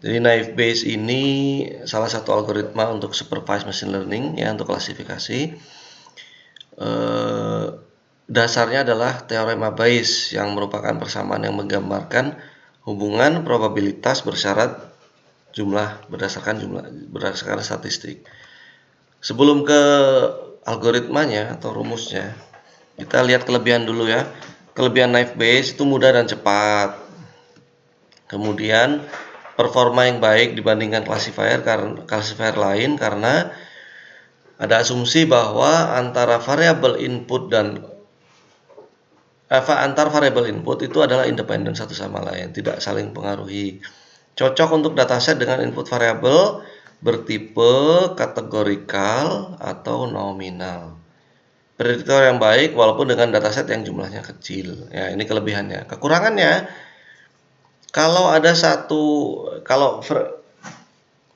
Jadi naive Bayes ini salah satu algoritma untuk supervised machine learning ya, untuk klasifikasi. Dasarnya adalah teorema Bayes yang merupakan persamaan yang menggambarkan hubungan probabilitas bersyarat berdasarkan statistik. Sebelum ke algoritmanya atau rumusnya, kita lihat kelebihan dulu ya. Kelebihan naive Bayes itu mudah dan cepat. Kemudian performa yang baik dibandingkan classifier lain karena ada asumsi bahwa antar variabel input itu adalah independen satu sama lain, tidak saling pengaruhi. Cocok untuk dataset dengan input variabel bertipe kategorikal atau nominal. Prediktor yang baik walaupun dengan dataset yang jumlahnya kecil. Ya, ini kelebihannya. Kekurangannya, kalau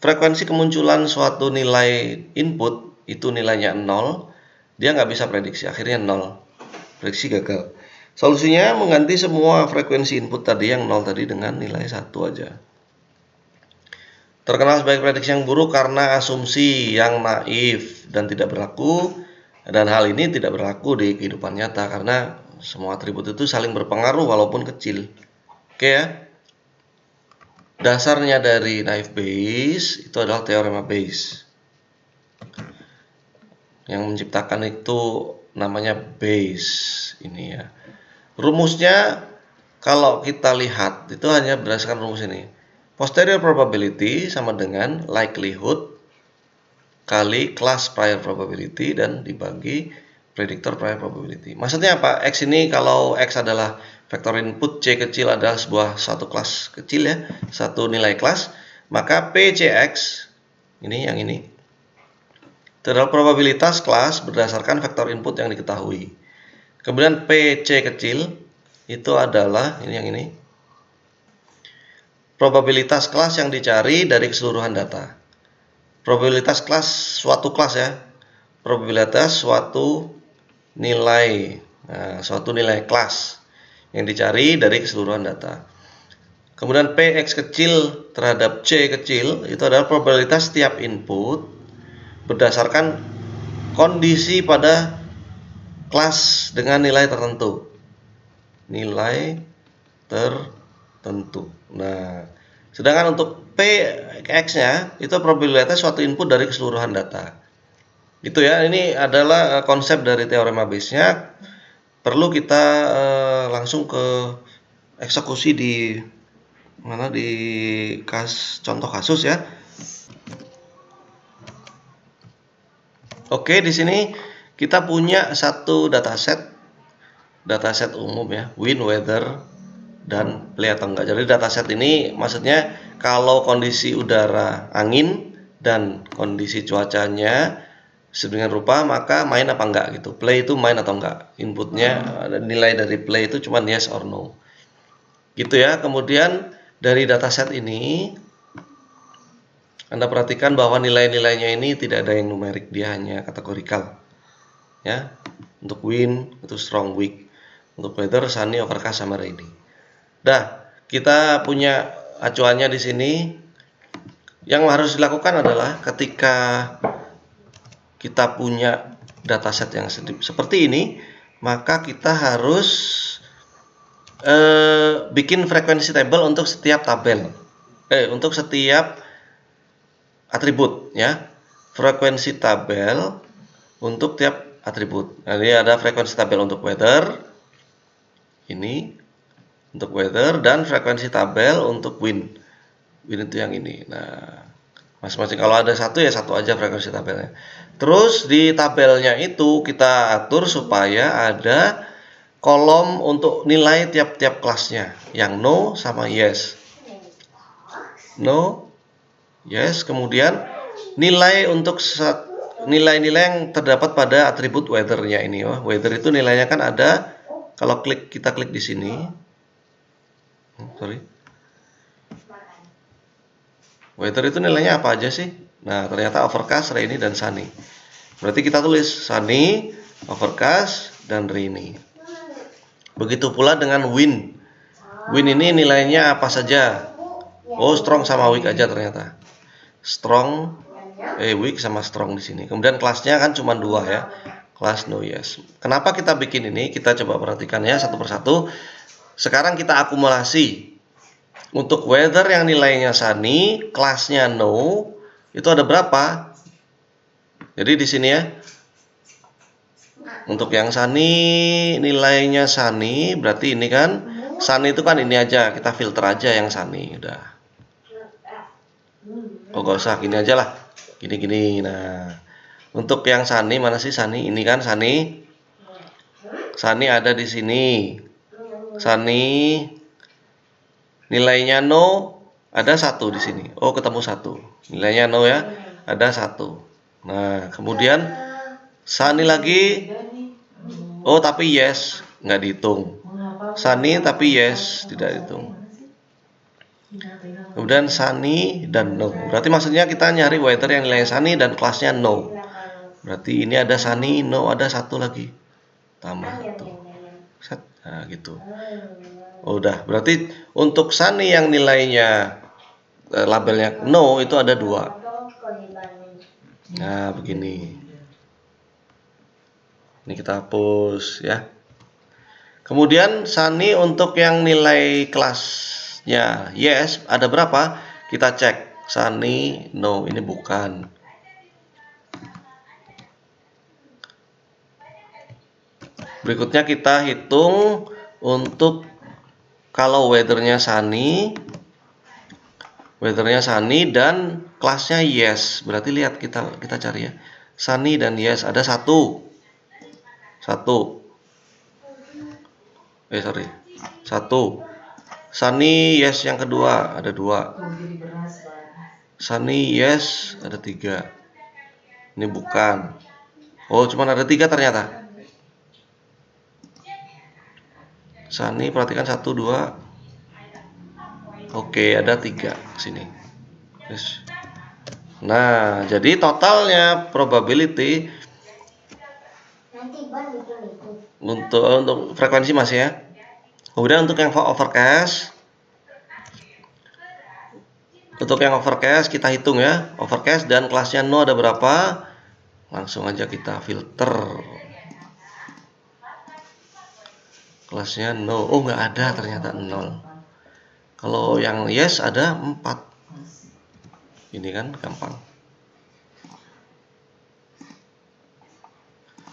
frekuensi kemunculan suatu nilai input itu nilainya 0, dia nggak bisa prediksi, akhirnya 0. Prediksi gagal. Solusinya mengganti semua frekuensi input tadi yang 0 tadi dengan nilai 1 aja. Terkenal sebagai prediksi yang buruk karena asumsi yang naif dan tidak berlaku, dan hal ini tidak berlaku di kehidupan nyata karena semua atribut itu saling berpengaruh walaupun kecil. Oke ya. Dasarnya dari naive Bayes itu adalah teorema Bayes. Yang menciptakan itu namanya Bayes ini ya. Rumusnya kalau kita lihat itu hanya berdasarkan rumus ini. Posterior probability sama dengan likelihood kali class prior probability dan dibagi predictor prior probability. Maksudnya apa? X ini kalau X adalah vektor input, C kecil adalah satu kelas kecil ya, satu nilai kelas, maka PCX ini yang ini itu adalah probabilitas kelas berdasarkan vektor input yang diketahui. Kemudian PC kecil itu adalah ini yang ini, probabilitas kelas yang dicari dari keseluruhan data. Probabilitas kelas suatu kelas ya, probabilitas suatu nilai, suatu nilai kelas yang dicari dari keseluruhan data. Kemudian PX kecil terhadap C kecil itu adalah probabilitas setiap input berdasarkan kondisi pada kelas dengan nilai tertentu. Nilai tertentu. Nah, sedangkan untuk PX-nya itu probabilitas suatu input dari keseluruhan data. Itu ya, ini adalah konsep dari teorema Bayes-nya. Perlu kita langsung ke eksekusi di contoh kasus ya. Oke, di sini kita punya satu dataset umum ya, wind, weather, dan play atau enggak. Jadi dataset ini maksudnya kalau kondisi udara angin dan kondisi cuacanya sedemikian rupa maka main apa enggak gitu. Play itu main atau enggak. Inputnya nilai dari play itu cuma yes or no. Gitu ya. Kemudian dari dataset ini Anda perhatikan bahwa nilai-nilainya ini tidak ada yang numerik, dia hanya kategorikal. Ya. Untuk wind itu strong, weak. Untuk weather sunny, overcast sama rainy. Dah, kita punya acuannya di sini. Yang harus dilakukan adalah ketika kita punya dataset yang seperti ini, maka kita harus bikin frekuensi table untuk setiap tabel. Untuk setiap atribut ya. Frekuensi tabel untuk tiap atribut. Nah, ini ada frekuensi tabel untuk weather. Ini untuk weather dan frekuensi tabel untuk wind. Wind itu yang ini. Nah, masing-masing kalau ada satu ya satu aja frekuensi tabelnya. Terus di tabelnya itu kita atur supaya ada kolom untuk nilai tiap-tiap kelasnya, yang no sama yes. No, yes. Kemudian nilai untuk nilai-nilai yang terdapat pada atribut weather-nya ini. Weather itu nilainya kan ada. Kalau kita klik di sini. Weather itu nilainya apa aja sih? Nah, ternyata overcast, rainy, dan sunny. Berarti kita tulis sunny, overcast, dan rainy. Begitu pula dengan wind. Wind ini nilainya apa saja? Oh, strong sama weak aja ternyata. Strong, weak sama strong di sini. Kemudian kelasnya kan cuma 2 ya. Kelas no yes. Kenapa kita bikin ini? Kita coba perhatikan ya satu persatu. Sekarang kita akumulasi. Untuk whether yang nilainya sunny, kelasnya no, itu ada berapa? Jadi di sini ya. Untuk yang sunny, nilainya sunny, berarti ini kan sunny itu kan ini aja, kita filter aja yang sunny, udah. Oh, gak usah, gini aja lah, gini. Nah, untuk yang sunny mana sih sunny? Ini kan sunny, sunny ada di sini. Sunny nilainya no ada 1 di sini. Oh, ketemu 1. Nilainya no ya, ada 1. Nah, kemudian sunny lagi. Oh, tapi yes, nggak dihitung. Sunny tapi yes, tidak dihitung. Kemudian sunny dan no. Berarti maksudnya kita nyari whether yang nilai sunny dan kelasnya no. Berarti ini ada sunny, no ada 1 lagi. Tambah 1. Set. Nah, gitu. Oh, udah. Berarti untuk sunny yang nilainya labelnya no itu ada 2. Nah, begini. Ini kita hapus ya. Kemudian sunny untuk yang nilai kelasnya yes ada berapa? Kita cek. Sunny no, ini bukan. Berikutnya kita hitung untuk kalau weathernya sunny dan kelasnya yes. Berarti lihat kita cari ya. Sunny dan yes ada 1. Sunny yes yang kedua ada 2. Sunny yes ada 3. Ini bukan. Oh, cuma ada 3 ternyata. Sunny perhatikan 1, 2. Oke, ada 3 sini. Yes. Nah, jadi totalnya probability untuk frekuensi masih ya. Kemudian untuk yang overcast, kita hitung ya. Overcast dan kelasnya no ada berapa? Langsung aja kita filter. Kelasnya no. Oh, nggak ada ternyata 0. Kalau yang yes ada 4. Ini kan gampang.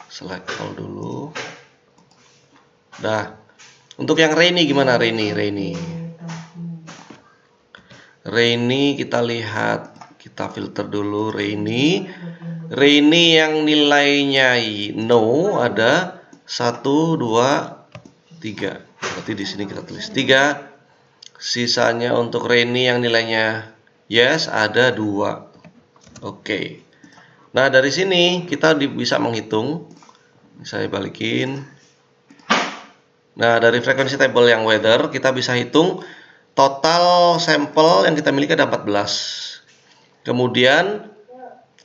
Select all dulu. Dah. Untuk yang rainy gimana? Rainy kita lihat, kita filter dulu rainy. Rainy yang nilainya no ada 1, 2, 3. Berarti di sini kita tulis 3. Sisanya untuk rainy yang nilainya yes ada 2. Oke. Nah, dari sini kita bisa menghitung. Saya balikin. Nah, dari frekuensi table yang weather kita bisa hitung total sampel yang kita miliki ada 14. Kemudian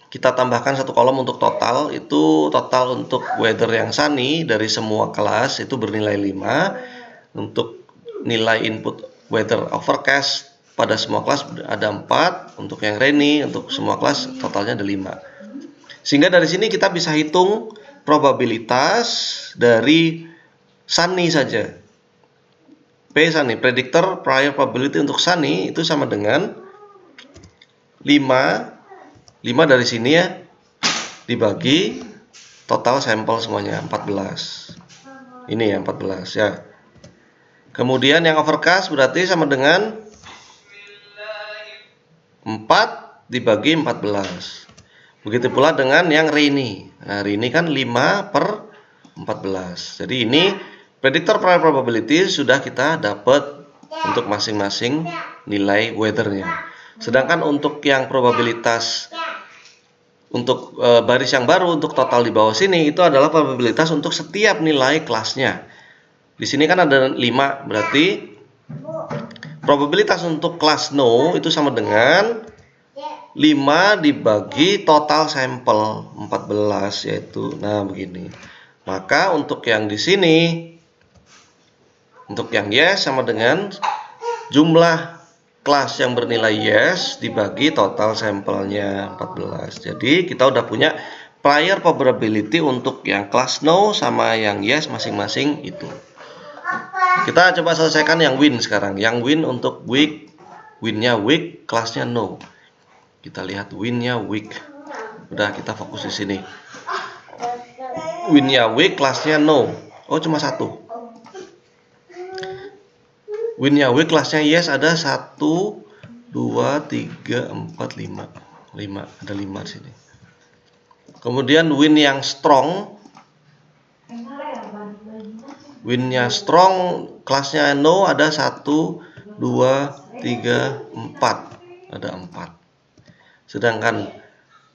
kita tambahkan 1 kolom untuk total. Itu total untuk weather yang sunny dari semua kelas itu bernilai 5. Untuk nilai input weather overcast pada semua kelas ada 4. Untuk yang rainy untuk semua kelas totalnya ada 5. Sehingga dari sini kita bisa hitung probabilitas dari sunny saja. Sunny, predictor prior probability untuk sunny itu sama dengan 5 dari sini ya dibagi total sampel semuanya 14. Ini ya 14 ya. Kemudian yang overcast berarti sama dengan 4 dibagi 14. Begitu pula dengan yang rainy. Nah, rainy kan 5/14. Jadi ini predictor prior probability sudah kita dapat untuk masing-masing nilai weathernya. Sedangkan untuk yang probabilitas untuk baris yang baru untuk total di bawah sini itu adalah probabilitas untuk setiap nilai kelasnya. Di sini kan ada 5, berarti probabilitas untuk kelas no itu sama dengan 5 dibagi total sampel 14 yaitu begini. Maka untuk yang di sini untuk yang yes sama dengan jumlah kelas yang bernilai yes dibagi total sampelnya 14. Jadi kita udah punya prior probability untuk yang kelas no sama yang yes masing-masing itu. Kita coba selesaikan yang win sekarang. Yang win untuk week, winnya week, kelasnya no. Kita lihat winnya week. Udah, kita fokus di sini. Winnya week, kelasnya no. Oh, cuma satu. Winnya week, kelasnya yes ada 1, 2, 3, 4, 5. 5, ada 5 di sini. Kemudian win yang strong, winnya strong, kelasnya no ada 1, 2, 3, 4. Ada 4. Sedangkan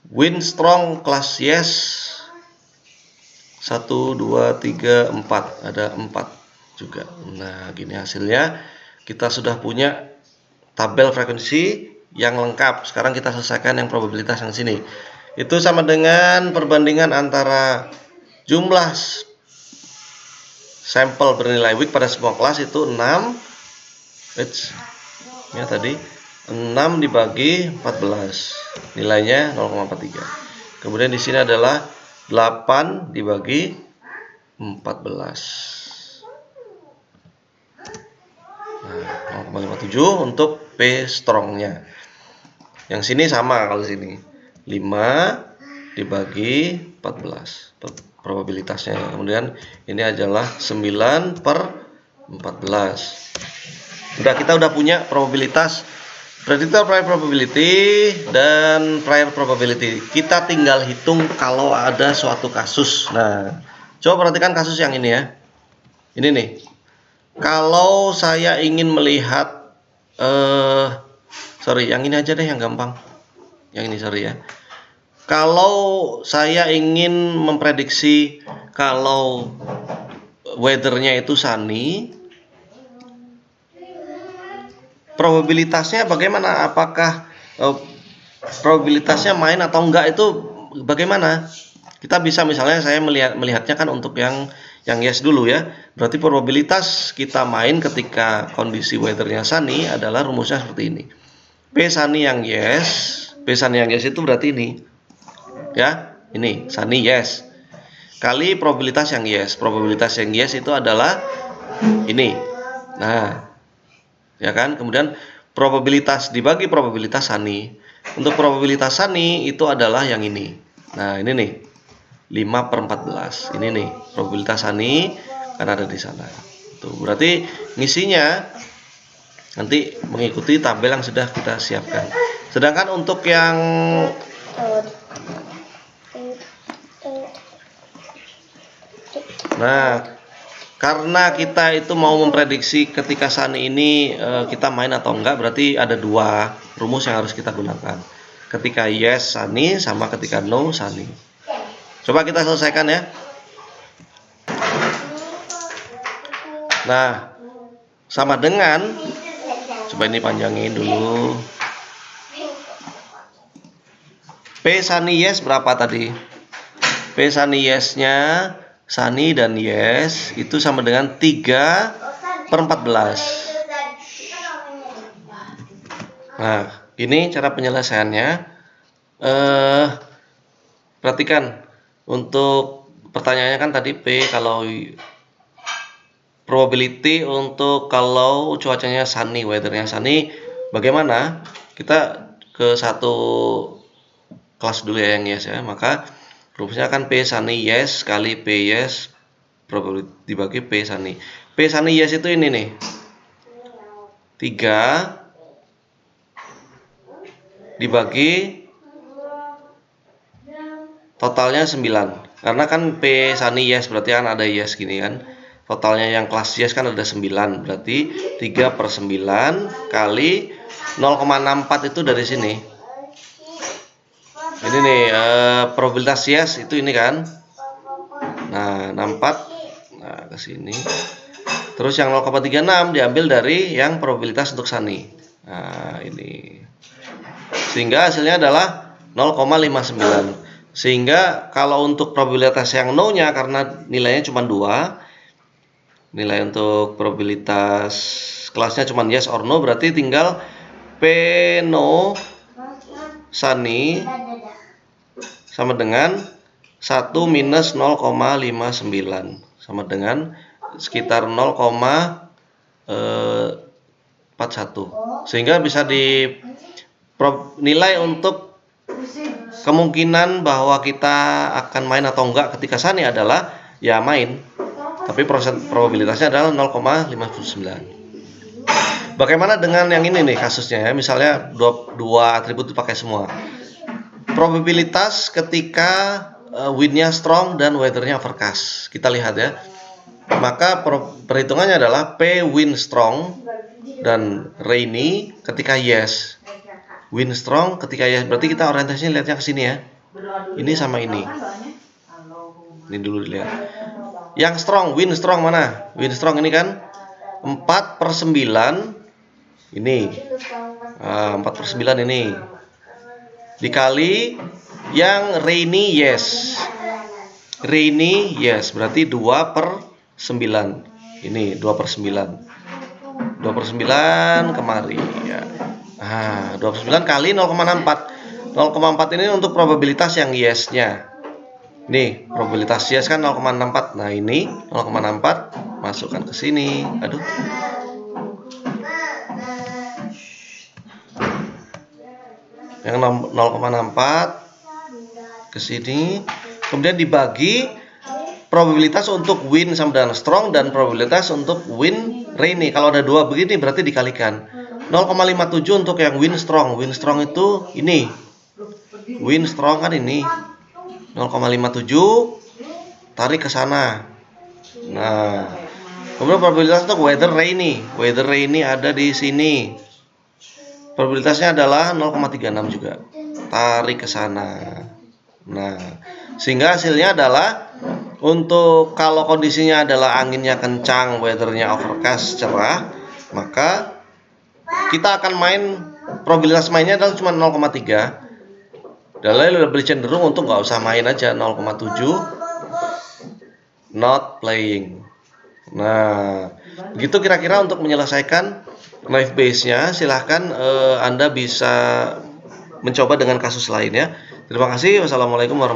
win strong kelas yes 1, 2, 3, 4. Ada 4 juga. Nah, gini hasilnya. Kita sudah punya tabel frekuensi yang lengkap. Sekarang kita selesaikan yang probabilitas yang sini. Itu sama dengan perbandingan antara jumlah sampel bernilai week pada semua kelas itu 6. Ya tadi 6 dibagi 14. Nilainya 0,43. Kemudian di sini adalah 8 dibagi 14. Nah, 0,57 untuk P strongnya. Yang sini sama kalau sini. 5 dibagi 14 probabilitasnya. Kemudian ini adalah 9 per 14. Kita udah punya probabilitas predictor prior probability dan prior probability. Kita tinggal hitung kalau ada suatu kasus. Nah, coba perhatikan kasus yang ini ya. Ini nih. Kalau saya ingin melihat yang ini aja deh yang gampang. Yang ini ya. Kalau saya ingin memprediksi kalau weathernya itu sunny, probabilitasnya bagaimana? Apakah probabilitasnya main atau enggak itu bagaimana? Kita bisa misalnya saya melihatnya kan untuk yang yes dulu ya. Berarti probabilitas kita main ketika kondisi weathernya sunny adalah rumusnya seperti ini. P sunny yang yes itu berarti ini. Ya, ini sunny yes kali probabilitas yang yes. Probabilitas yang yes itu adalah ini. Nah, ya kan? Kemudian probabilitas dibagi probabilitas sunny. Untuk probabilitas sunny itu adalah yang ini. Nah, ini nih. 5 per 14. Ini nih, probabilitas sunny kan ada di sana. Tuh, berarti ngisinya nanti mengikuti tabel yang sudah kita siapkan. Sedangkan untuk yang karena kita itu mau memprediksi ketika sunny ini kita main atau enggak, berarti ada dua rumus yang harus kita gunakan. Ketika yes sunny sama ketika no sunny. Coba kita selesaikan ya. Nah, sama dengan, coba ini panjangin dulu. P sunny yes berapa tadi? P sunny yes-nya, sunny dan yes itu sama dengan 3 per 14. Nah, ini cara penyelesaiannya. Perhatikan, untuk pertanyaannya kan tadi P kalau probability untuk kalau cuacanya sunny, weathernya sunny bagaimana? Kita ke satu kelas dulu ya yang yes ya. Maka rumusnya kan P sunny yes kali P yes probability dibagi P sunny. P sunny yes itu ini nih. 3 dibagi totalnya 9. Karena kan P sunny yes berarti kan ada yes gini kan. Totalnya yang kelas yes kan ada 9. Berarti 3 per 9 kali 0,64 itu dari sini. Ini nih probabilitas yes itu ini kan. Nah, 64 nah ke sini. Terus yang 0,36 diambil dari yang probabilitas untuk sunny. Nah, ini. Sehingga hasilnya adalah 0,59. Sehingga kalau untuk probabilitas yang no-nya karena nilainya cuma 2, nilai untuk probabilitas kelasnya cuma yes or no, berarti tinggal P no sunny sama dengan 1 minus 0,59 sama dengan sekitar 0,41, sehingga bisa dinilai untuk kemungkinan bahwa kita akan main atau enggak ketika sunny adalah ya main, tapi probabilitasnya adalah 0,59. Bagaimana dengan yang ini nih kasusnya ya, misalnya dua atribut dipakai semua. Probabilitas ketika windnya strong dan weathernya overcast. Kita lihat ya. Maka perhitungannya adalah P wind strong dan rainy ketika yes. Wind strong ketika yes, berarti kita orientasinya lihatnya ke sini ya. Ini sama ini. Ini dulu dilihat. Yang strong, wind strong mana? Wind strong ini kan 4/9 ini. 4/9 ini. Dikali yang rainy yes. Rainy yes berarti 2/9. Ini 2/9. 2/9 kemari ya. 2/9 kali 0,64. 0,4 ini untuk probabilitas yang yes-nya. Nih, probabilitas yes kan 0,64. Nah, ini 0,64 masukkan ke sini. Aduh. Yang 0,64 ke sini, kemudian dibagi probabilitas untuk wind sama dengan strong dan probabilitas untuk wind rainy. Kalau ada dua begini berarti dikalikan. 0,57 untuk yang wind strong. Wind strong itu ini. Wind strong kan ini. 0,57 tarik ke sana. Nah, kemudian probabilitas untuk weather rainy. Weather rainy ada di sini. Probabilitasnya adalah 0,36 juga. Tarik ke sana. Nah, sehingga hasilnya adalah untuk kalau kondisinya adalah anginnya kencang, weathernya overcast cerah, maka kita akan main, probabilitas mainnya adalah cuma 0,3. Dalil lebih cenderung untuk nggak usah main aja, 0,7 not playing. Nah, begitu kira-kira untuk menyelesaikan live base-nya. Silahkan Anda bisa mencoba dengan kasus lainnya. Terima kasih. Wassalamualaikum warahmatullahi wabarakatuh.